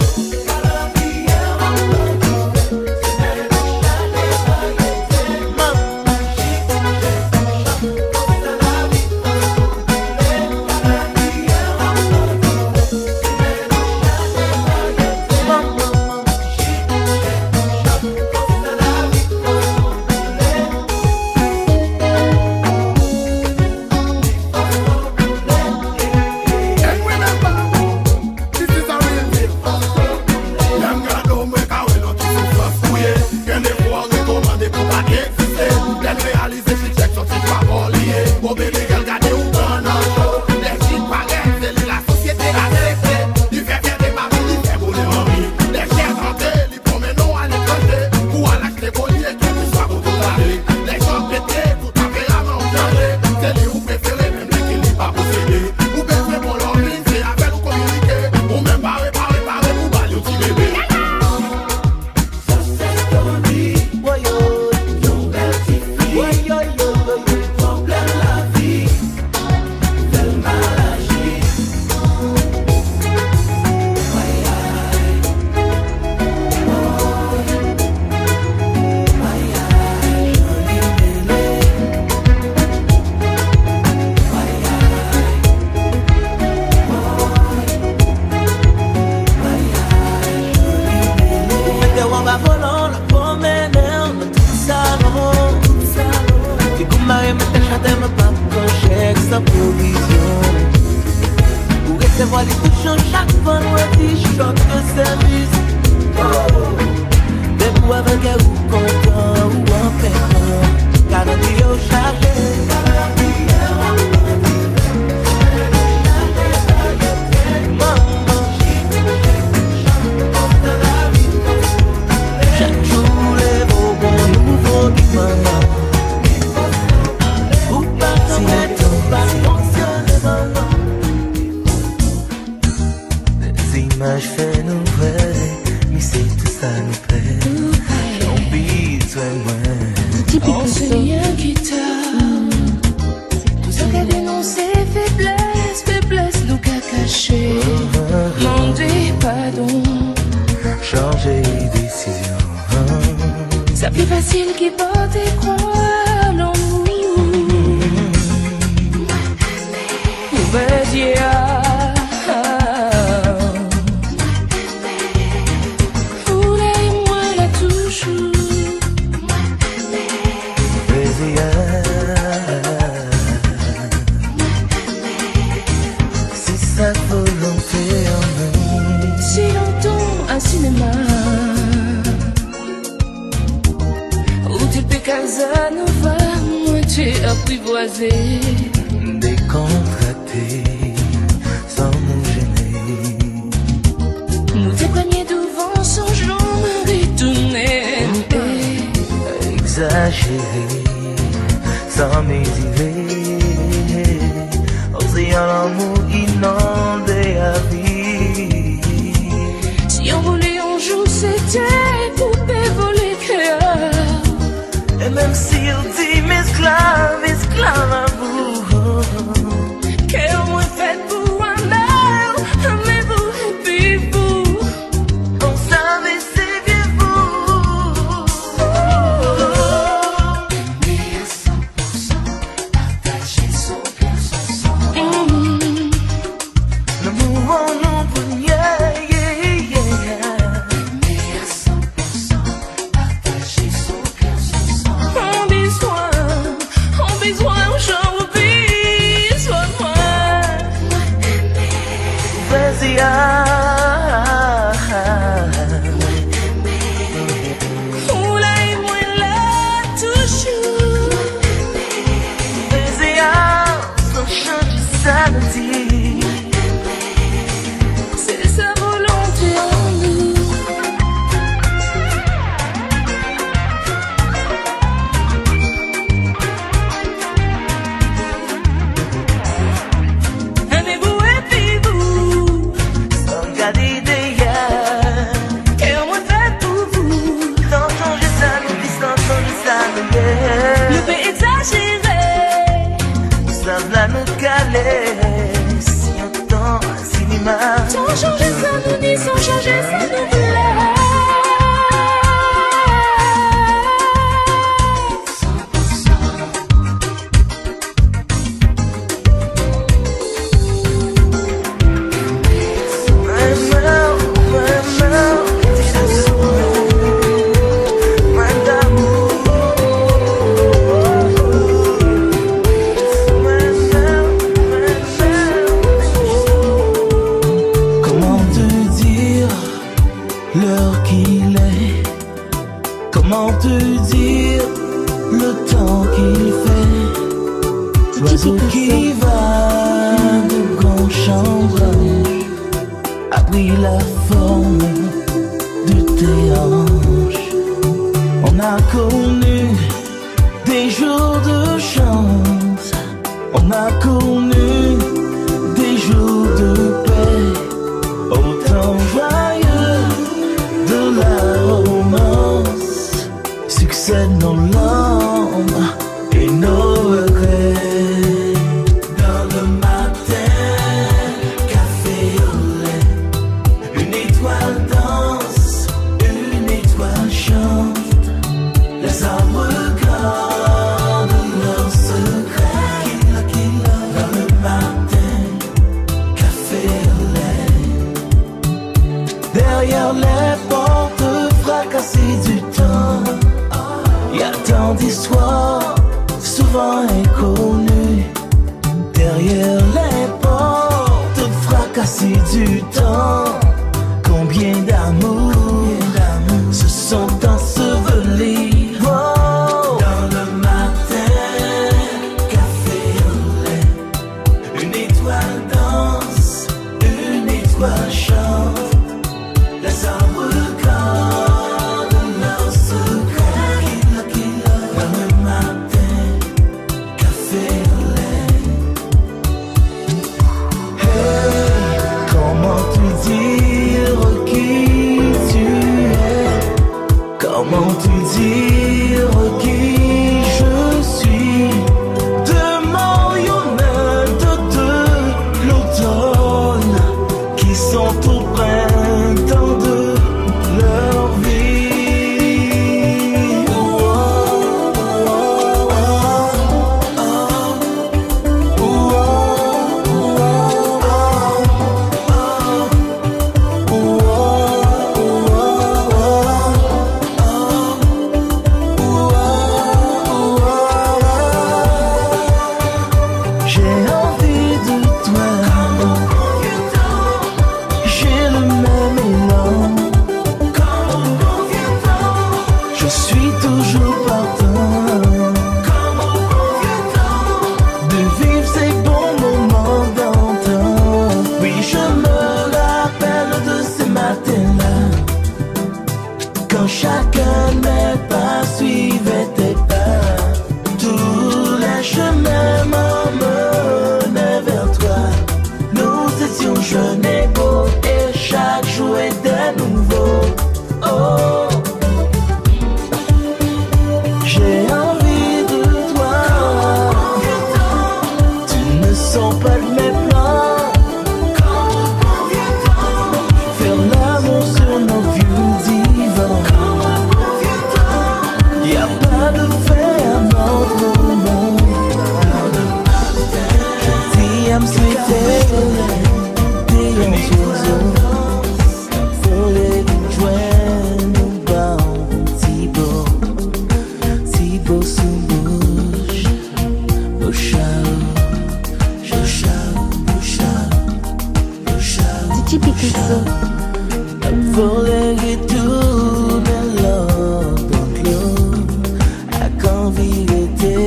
sans provision. Pour recevoir les couchons chaque vendredi, choc de service. Des pour avec un ou content ou en peine. Calendrier au chargé. Chaque jour les beaux bons nouveaux qui m'en ou pas si tout pas fonctionne. Des images fait nous vrai, mais c'est tout ça nous plaît. J'en besoin moi. On se lie un guitare. Tout ce qu'a dénoncé faiblesse, faiblesse nous qu'a caché. Mandez pardon. Changer décision. C'est plus facile qu'il porte et croire en nous. Vas-y, voulez-moi la toujours. Vas-y, c'est sa volonté en nous. Si on tombe un cinéma où tu peux Casanova, moi tu es apprivoisé. Décontracté, sans nous gêner. Nous t'éloigner devant son genre retourné. Exagéré, sans mésiver. Océan l'amour inondé à vie. Si on voulait un jour c'était poupée voler cœur. Et même si on dit m'esclave, esclave à vous. Cœur moins fait pour un mère, aimez-vous et puis vous. On savait c'est bien vous. Aimer à 100%, partager son cœur, son sang. L'amour en nous yeah, yeah, yeah. Aimer à 100%, partager son cœur, son sang. On besoin, j'en besoin moi. Vas-y, Moi là toujours. vas-y, sans changer ça nous dit. C'est sa volonté en nous. Aimez-vous et puis vous. Sans garder des gars. Cœur moins fait pour vous. Sans changer ça nous dit, sans changer ça nous dit. Le fait exagéré. Ça va nous caler. Si on tend un cinéma. Sans changer ça nous dit, sans changer ça nous plaît. 100%. L'heure qu'il est, comment te dire le temps qu'il fait, l'oiseau qui va de grande chambre a pris la forme de tes hanches. On a connu des jours de chance, on a connu des jours de paix, autant joyeux de la romance succèdent nos larmes et nos regrets. Dans le matin, café au lait, une étoile danse, une étoile chante, les arbres regardent leurs secrets. Dans le matin, perdu du temps. Combien d'amour se sont ensevelis dans le matin, café au lait. Une étoile danse, une étoile chante. Les arbres regardent leur secret dans le matin, café au lait. Hey, comment tu dire qui tu es? Comment tu dire qui je suis? Deux marionnettes de l'automne qui sont au printemps de leur vie. J'ai envie de toi, j'ai le même élan. Je suis toujours partant de vivre ces bons moments d'antan. Oui, je me rappelle de ces matins-là, quand chacun de mes pas suivait tes pas. Tous les chemins m'emmenaient vers toi. Nous étions jeunes et beaux, et chaque jour était nouveau. Oh, j'ai envie de toi. Tu ne sens pas de mes plans. Faire l'amour sur nos vieux divans. Y'a pas de fait à notre monde. Si I'm sweet, t'es un oiseau. Faut les joindre au bas, si beau sous bouche. Bouche à TCHELELE. voler retourner l'ordre d'enclos. À quand vérité,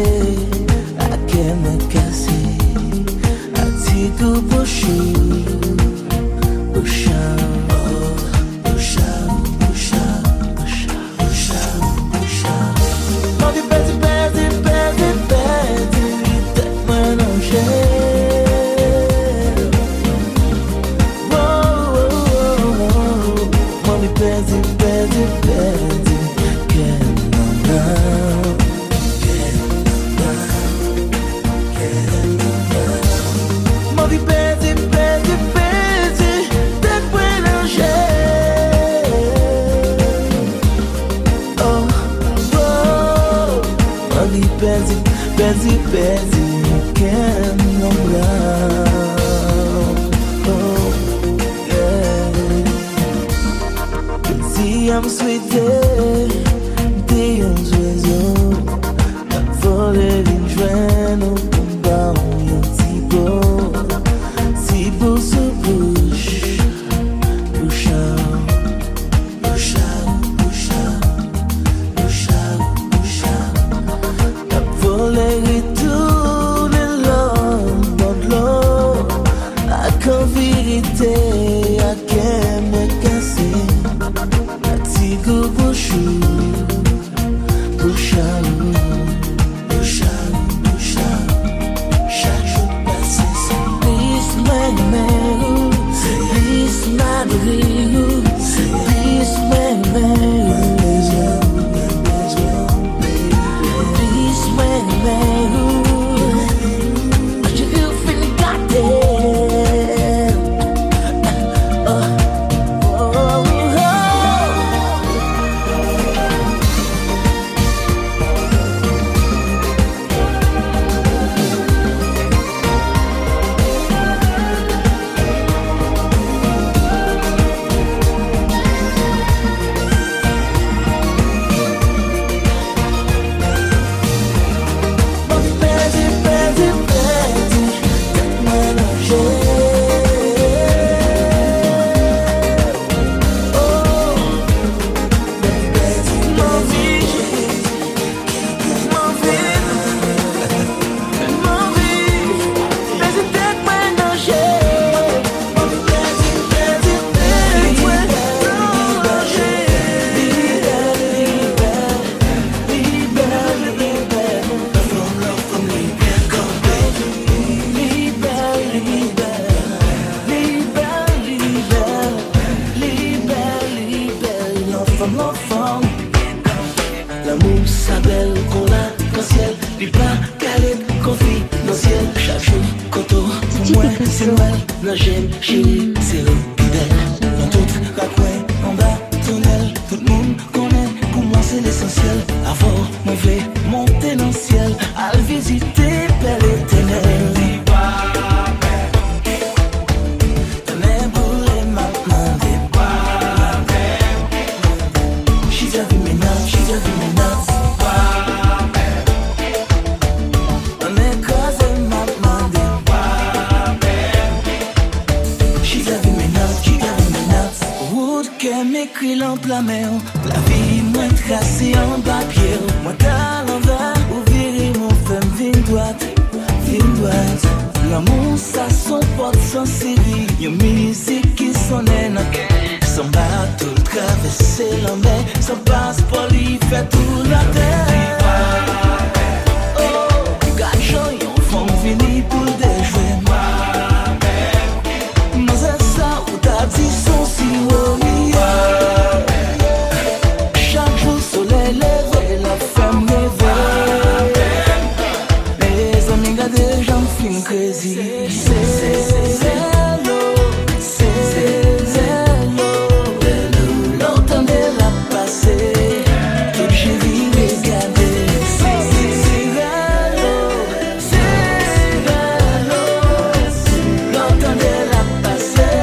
à qu'elle me casser. À tico bouché, boucha. Pezi, quem não dá. Oh, yeah. Si I'm sweet, t'es un oiseau. Voler une joie, non, combat, un si beau se bouche. Voler moi, c'est moi, non j'aime, chérie, c'est fidèle. Dans tout raccoin, en bas, tunnel, tout le monde connaît, pour moi c'est l'essentiel. Avant, mauvais, monter dans le ciel, à visiter, Père éternel. La mer, la vie moins tracée en papier. Moi t'as l'envers, ouvrir mon femme vine droite. L'amour ça son porte sans série. Y'a musique qui sonne sans bateau traverser la mer, sans passeport il fait tout la terre. Oh, gâchons yon font venir pour le déjouer. Mais c'est ça où t'as dit son si haut. Crazy, c'est longtemps de la passer, toute chérie regarder. C'est longtemps de la passer,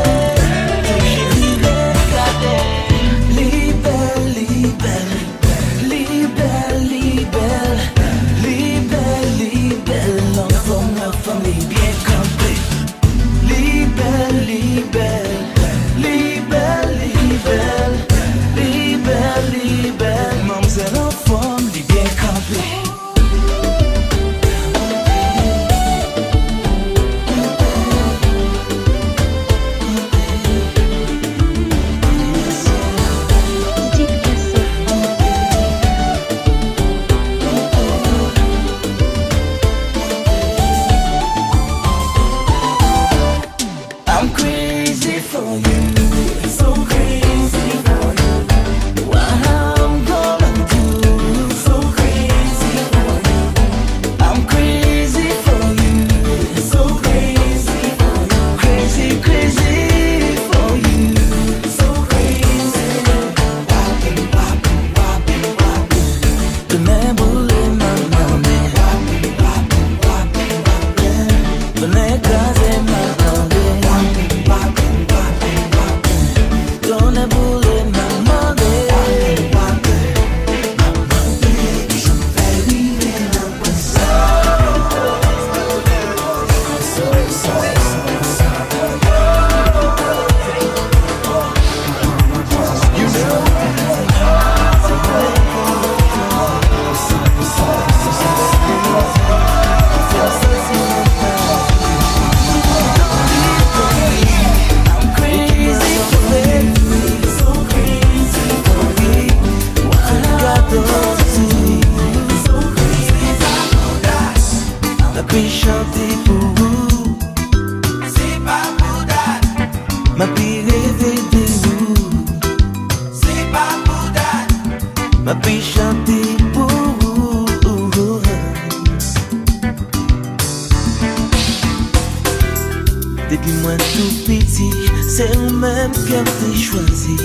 toute chérie regarder. Ma pi rêver de vous, c'est pas pour date. Ma pi chanter pour vous. Depuis moi tout petit, c'est vous-même qui avez choisi.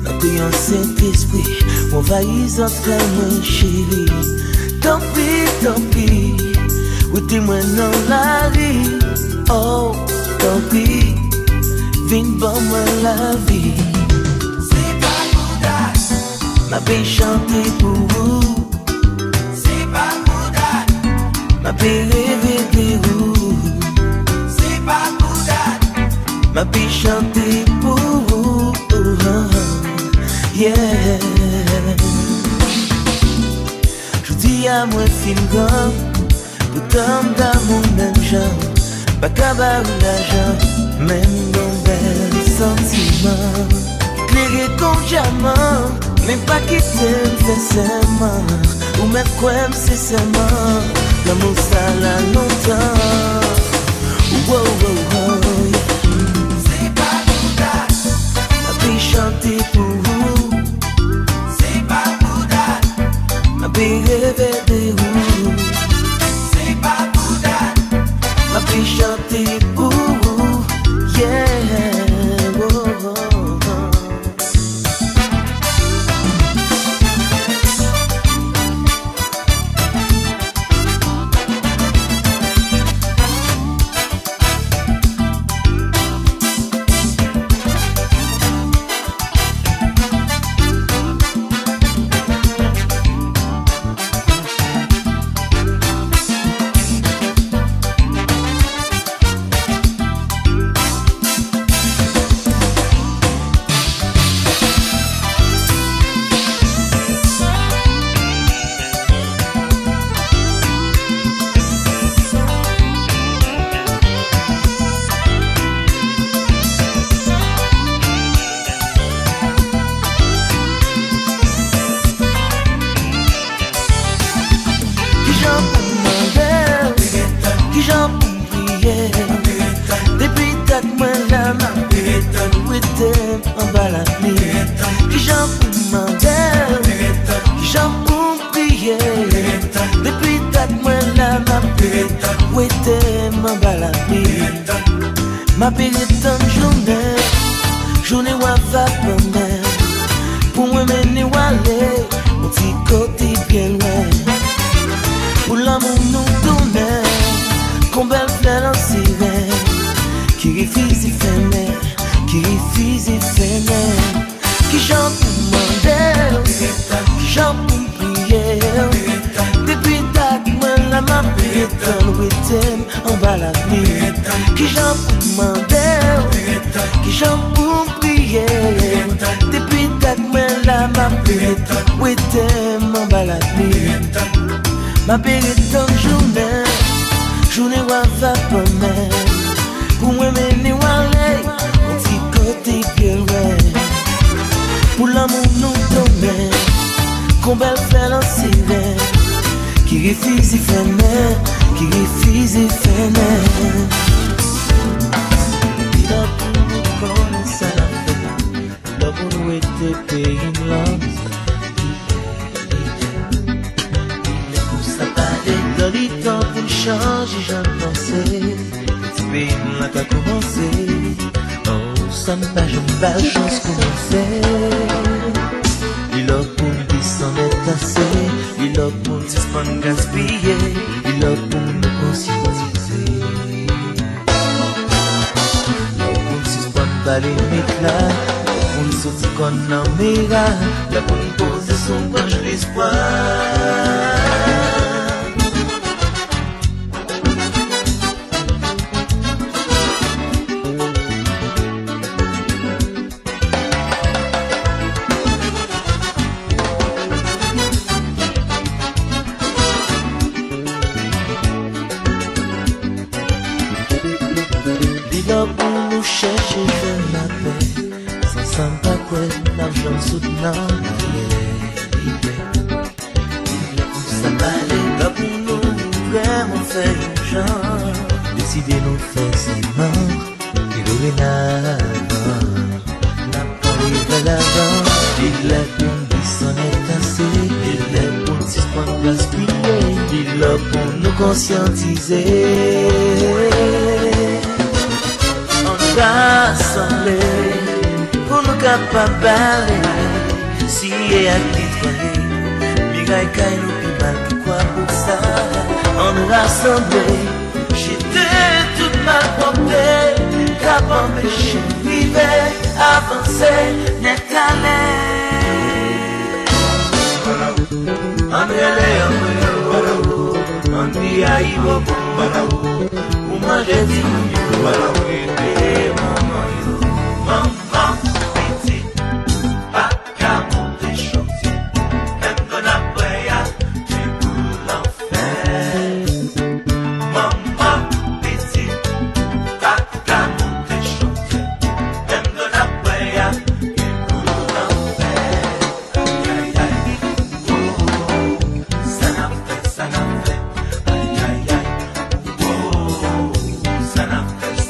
Dans ton Saint-Esprit, on va y entrer mon chéri. Tant pis, ou dis-moi non la vie. Oh, tant pis. Vin bon moi la vie. C'est pas pour date. Ma vie chanter pour vous. C'est pas pour date. Ma vie rêver de vous. C'est pas pour date. Ma vie chanter pour vous. Yeah. Je dis à moi film grand. Pour tant d'amour même genre. Pas qu'à l'argent. Même dans bel sentiment, éclairé comme diamant, mais pas qui t'aime fait seulement, ou même quoi c'est seulement, l'amour ça l'a longtemps. Wow, wow, wow. C'est pas pour date. Ma vie chanter pour vous. C'est pas pour date. Ma vie rêver de vous. C'est pas pour date. Ma vie chanter spirit, ooh, yeah, oh. Ma péritonne journée WHAPPENN. Pour moi mener aller, mon petit côté bien loin. Pour l'amour nous tourner, qu'on belle fleur en sirène. Qui refuse y faire, qui refuse y faire. Qui chante pour demander, qui chante pour prier. Depuis date, moi la ma péritonne, oui t'aime en bas la vie. Qui chante pour demander, qui chante pour prier. Depuis date, moi la ma péritonne, oui t'aime en bas la vie. Ma péritonne journée WHAPPENN. Pour moi mener aller, mon petit côté bien loin. Pour l'amour nous donner, qu'on belle faire en sirène. Qui refuse y faire, qui refuse y faire. Il a pour nous connaître la fête, il a pour nous être pays l'homme. Il est pour ça parler dans les temps pour changer, j'en pensais. Petit pays nous l'a qu'à commencer. Oh, ça me pas, j'aime pas la chance commencer. Il a pour nous s'en est assez. Il a pour nous suspendre gaspiller. Il a pour nous conscientiser. Il a pour nous suspendre pas les méclats. Pour nous sortir qu'on en méga. Il a pour nous poser son branche l'espoir. Chercher je m'appelle sans samba quoi l'argent soutenant il est pour ça balai là pour nous vraiment faire une genre décider nous faire ses mains et dorénavant n'a pas eu de l'avant il est pour nous s'en est assez il est pour nous suspendre gaspiller il est pour nous conscientiser. Rassemblés pour nous capables d'aller si et à nettoyer miraille caille nous plus mal que quoi pour ça on nous rassemblés j'étais toute mal portée capable d'empêcher vivre avancer n'est allé on dit aïe ou manger du maman, petit, pas qu'à monter chantier, même qu'on a pris à tout l'enfer. Maman, petit, pas qu'à monter chantier, même qu'on a pris à tout l'enfer. Aïe, aïe, oh, ça n'a fait, aïe, aïe, aïe, oh, ça n'a fait.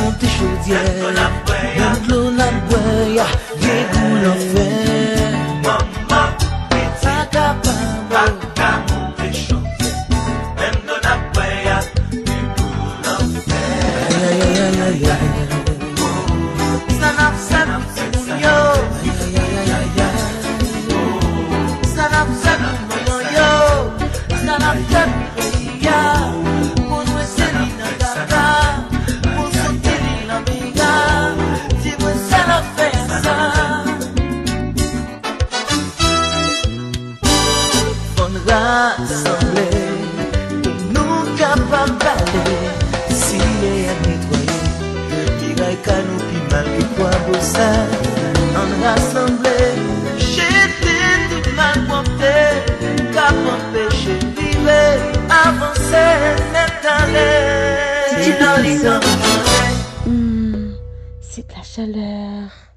monter chaudière. Même l'eau la boya, dégoût l'enfer. Paka monter chaudière. Même l'eau la boya, dégoût l'enfer. Aïe aïe aïe aïe aïe. Rassembler pour nous capables d'aller si les à nettoyer Piraille qu'à nous plus mal que quoi bossa on rassembler jeter tout mal porté qu'à empêcher vivre avancer net aller C'est de la chaleur.